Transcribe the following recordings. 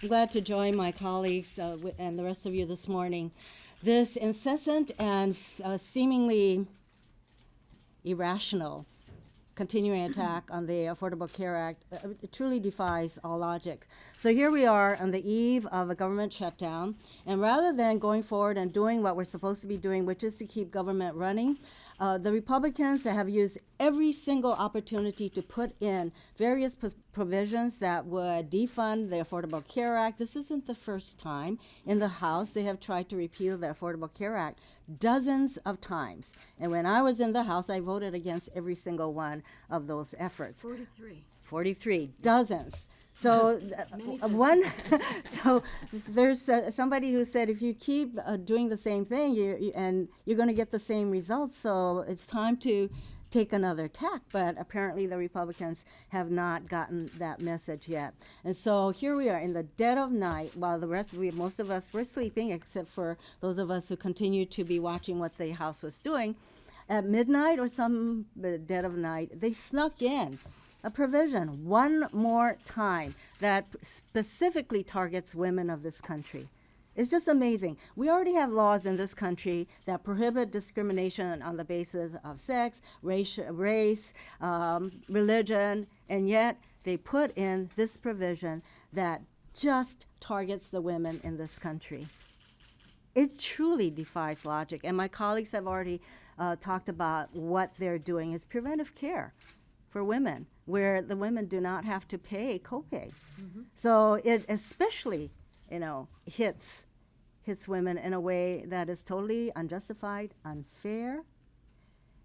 I'm glad to join my colleagues and the rest of you this morning. This incessant and seemingly irrational continuing attack on the Affordable Care Act it truly defies all logic. So here we are on the eve of a government shutdown, and rather than going forward and doing what we're supposed to be doing, which is to keep government running, the Republicans have used every single opportunity to put in various provisions that would defund the Affordable Care Act. This isn't the first time in the House they have tried to repeal the Affordable Care Act dozens of times. And when I was in the House, I voted against every single one of those efforts. 43, dozens. So so there's somebody who said if you keep doing the same thing, you're going to get the same results. So it's time to take another tack. But apparently the Republicans have not gotten that message yet. And so here we are in the dead of night, while most of us were sleeping, except for those of us who continue to be watching what the House was doing. At midnight or some dead of night, they snuck in a provision one more time that specifically targets women of this country. It's just amazing. We already have laws in this country that prohibit discrimination on the basis of sex, race, religion, and yet they put in this provision that just targets the women in this country. It truly defies logic, and my colleagues have already talked about what they're doing is preventive care for women, where the women do not have to pay copay. Mm-hmm. So it especially, hits women in a way that is totally unjustified, unfair.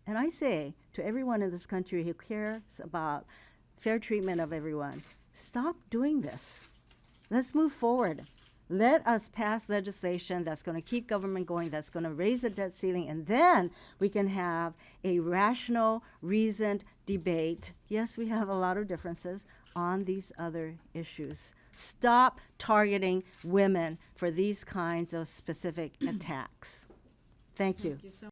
And I say to everyone in this country who cares about fair treatment of everyone, stop doing this. Let's move forward. Let us pass legislation that's going to keep government going, that's going to raise the debt ceiling, and then we can have a rational, reasoned debate. Yes, we have a lot of differences on these other issues. Stop targeting women for these kinds of specific attacks. Thank you. Thank you so